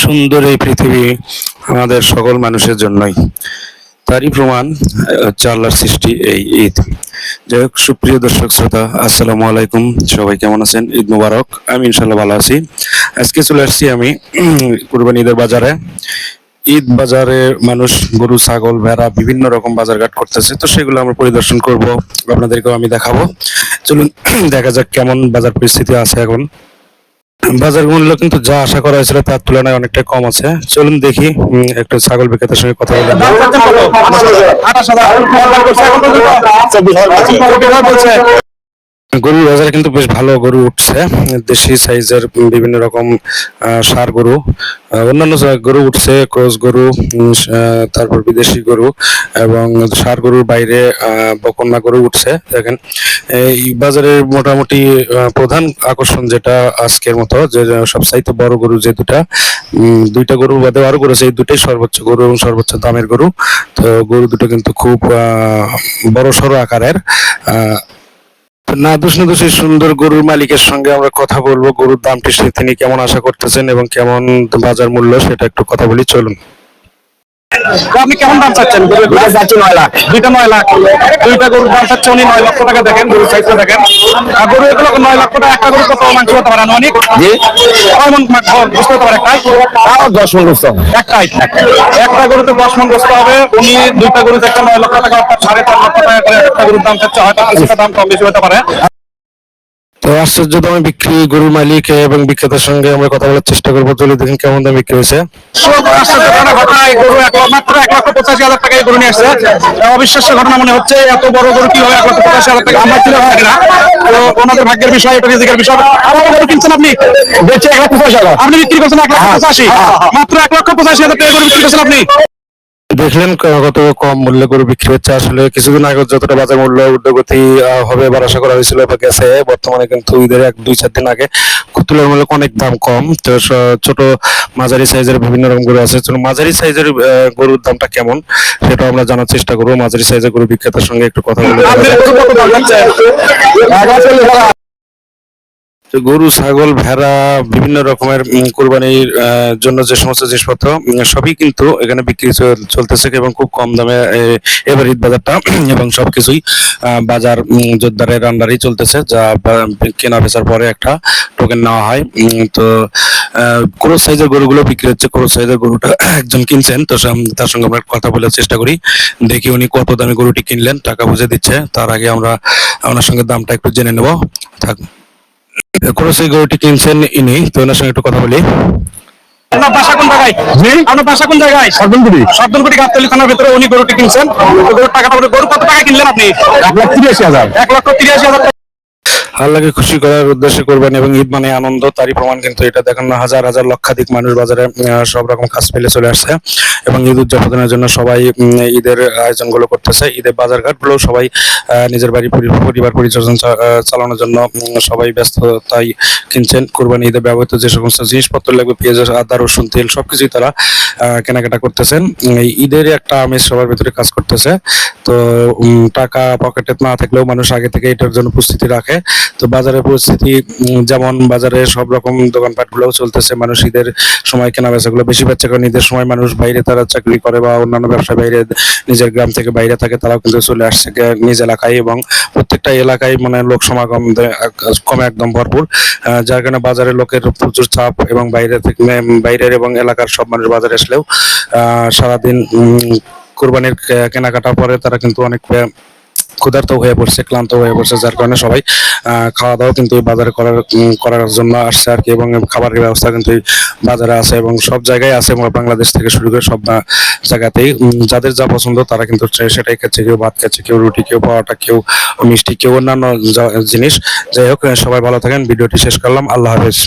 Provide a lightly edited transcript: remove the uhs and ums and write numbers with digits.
সুন্দর এই পৃথিবী আমাদের সকল মানুষের জন্যই। তারই প্রমাণ হচ্ছে আল্লাহর সৃষ্টি এই ঈদ। যাই হোক, সুপ্রিয় দর্শক শ্রোতা, আসসালামু আলাইকুম। সবাই কেমন আছেন? ঈদ মুবারক। আমি ইনশাল্লাহ ভালো আছি। আজকে চলে আসছি আমি কুরবানি ঈদের বাজারে। ঈদ বাজারে মানুষ গরু, ছাগল, ভেড়া বিভিন্ন রকম বাজারঘাট করতেছে, তো সেগুলো আমরা পরিদর্শন করব, আপনাদেরকেও আমি দেখাবো। চলুন দেখা যাক কেমন বাজার পরিস্থিতি আছে এখন। বাজার মূল্য কিন্তু যা আশা করা হয়েছিল তার তুলনায় অনেকটা কম আছে। চলুন দেখি, একটু ছাগল বিক্রেতার সঙ্গে কথা বলে গরুর বাজারে কিন্তু বেশ ভালো গরু উঠছে। দেশি সাইজের বিভিন্ন রকম ষাঁড় গরু, অন্যান্য গরু উঠছে, ক্রস গরু, তারপর বিদেশি গরু এবং ষাঁড় গরুর বাইরে বকনা গরু উঠছে। দেখেন এই বাজারের মোটামুটি প্রধান আকর্ষণ যেটা আজকের মতো, যে সবচাইতে বড় গরু যে দুইটা গরু বাদে আরো গরু আছে, এই দুটাই সর্বোচ্চ গরু এবং সর্বোচ্চ দামের গরু। তো গরু দুটো কিন্তু খুব বড় সড়ো আকারের। নাদুস নাদুস এই সুন্দর গরুর মালিকের সঙ্গে আমরা কথা বলবো। গরুর দামটি তিনি কেমন আশা করতেছেন এবং কেমন বাজার মূল্য, সেটা একটু কথা বলি, চলুন। আপনি কেমন দাম চাচ্ছেন? চাচ্ছি 9 লাখ। দুইটা 9 লাখ। দুইটা গরুর দাম চাচ্ছে উনি 9 লক্ষ টাকা। দেখেন গরুর সাইজটা দেখেন। আর গরু এগুলো 9 লক্ষ টাকা। একটা গরু কত মাংস হতে পারে? অনেক জি, কয় মন গোস্ত হতে পারে? তাও 10 মণ গোস্ত। একটাই একটা গরুতে 10 মন গোস্ত হবে। উনি দুইটা গরুতে একটা 9 লক্ষ টাকা, অর্থাৎ 4.5 লক্ষ টাকা করে একটা গরুর দাম চাচ্ছে। হয়তো কিছুটা দাম কম বেশি হতে পারে। তো আশ্চর্য দামে বিক্রি গরুর মালিক এবং বিক্রেতার সঙ্গে আমরা কথা বলার চেষ্টা করবো। চলে দেখেন কেমন দাম বিক্রি হয়েছে। গরু মাত্র 1,85,000 টাকায় গরু নিয়ে আসছে। অবিশ্বাস্য ঘটনা মনে হচ্ছে, এত বড় গরু কিভাবে 1,85,000 টাকা? আমার ছিল থাকে না। তো ওনাদের ভাগ্যের বিষয়, এটা রিজিকের বিষয়। আবার গরু কিনছেন আপনি? বেচে 1,85,000। আপনি বিক্রি করছেন 1,85,000। মাত্র 1,85,000 টাকা গরু বিক্রি করছেন আপনি। দেখলেন কত কম মূল্যে গরু বিক্রি হচ্ছে। আসলে কিছুদিন আগে যতটা বাজার মূল্য ঊর্ধ্বগতি হবে এবার আশা করা হয়েছিল বা গেছে, বর্তমানে কিন্তু ঈদের 2-4 দিন আগে তুলনামূলক অনেক দাম কম। তো ছোট মাঝারি সাইজের বিভিন্ন রকম গরু আছে। মাঝারি সাইজের গরুর দামটা কেমন সেটা আমরা জানার চেষ্টা করবো। মাঝারি সাইজের গরু বিক্রেতার সঙ্গে একটু কথা বলে। গরু, ছাগল, ভেড়া বিভিন্ন রকমের কুরবানির জন্য যে সমস্ত জিনিসপত্র সবই কিন্তু এখানে বিক্রি চলতেছে এবং খুব কম দামে এবার ঈদ বাজারটা এবং সবকিছুই বাজার জোরদারের আন্ডারেই চলতেছে, যা কেনা বেচার পরে একটা টোকেন নেওয়া হয়। তো ক্রস সাইজের গরুগুলো বিক্রি হচ্ছে। ক্রস সাইজের গরুটা একজন কিনছেন, তো তার সঙ্গে আমরা কথা বলার চেষ্টা করি, দেখি উনি কত দামে গরুটি কিনলেন। টাকা বুঝে দিচ্ছে, তার আগে আমরা ওনার সঙ্গে দামটা একটু জেনে নেব। থাক, ক্রসের গরুটি কিনছেন ইনি, তো ওনার সঙ্গে একটু কথা বলি। আপনার বাসা কোন জায়গায়? আপনার বাসা কোন জায়গায়? সর্দনকুটি গাবতলী থানার ভিতরে উনি গরুটি কিনছেন। গরুর টাকাটা, গরু কত টাকা কিনলেন আপনি? 1,83,000। 1,83,000। আল্লাহকে খুশি করার উদ্দেশ্যে কোরবানি এবং ঈদ মানে আনন্দ, তারই প্রমাণ কিন্তু এটা। দেখেন না, হাজার হাজার লক্ষাধিক মানুষ বাজারে সব রকম কাজ ফেলে চলে আসছে এবং ঈদ উদযাপনের জন্য সবাই ঈদের আয়োজনগুলো করতেছে। ঈদের বাজারঘাট গুলো সবাই নিজের বাড়ি পরিবার পরিচালনা চালানোর জন্য সবাই ব্যস্ত, তাই কিনছেন। কোরবানি ঈদে ব্যবহৃত যে সমস্ত জিনিসপত্র লাগবে, পেঁয়াজ, আদা, রসুন, তেল সবকিছুই তারা কেনাকাটা করতেছেন। এই ঈদের একটা আমেজ সবার ভিতরে কাজ করতেছে। তো টাকা পকেটে না থাকলেও মানুষ আগে থেকে এটার জন্য প্রস্তুতি রাখে। তো বাজারের পরিস্থিতি যেমন, বাজারে সব রকম দোকানপাট গুলো চলতেছে। মানুষ ঈদের সময় কেনা বেচা গুলো বেশি পাচ্ছে, কারণ ঈদের সময় মানুষ বাইরে তারা চাকরি করে বা অন্যান্য ব্যবসা বাইরে নিজের গ্রাম থেকে বাইরে থাকে, তারাও কিন্তু চলে আসছে নিজ এলাকায় এবং প্রত্যেকটা এলাকায় মানে লোক সমাগম কমে একদম ভরপুর, যার কারণে বাজারে লোকের প্রচুর চাপ এবং বাইরের এবং এলাকার সব মানুষ বাজারে আসলেও সারাদিন কোরবানির কেনাকাটার পরে তারা কিন্তু অনেক ক্ষুধার্ত হয়ে পড়ছে, ক্লান্ত হয়ে পড়ছে, যার কারণে সবাই খাওয়া দাওয়া কিন্তু বাজারে করার জন্য আসছে আর কি। এবং খাবারের ব্যবস্থা কিন্তু বাজারে আছে এবং সব জায়গায় আছে, বাংলাদেশ থেকে শুরু করে সব জায়গাতেই যাদের যা পছন্দ তারা কিন্তু সেটাই খাচ্ছে। কেউ ভাত খাচ্ছে, কেউ রুটি, কেউ পরোটা, কেউ মিষ্টি, কেউ অন্যান্য জিনিস। যাই হোক, সবাই ভালো থাকেন। ভিডিওটি শেষ করলাম। আল্লাহ হাফেজ।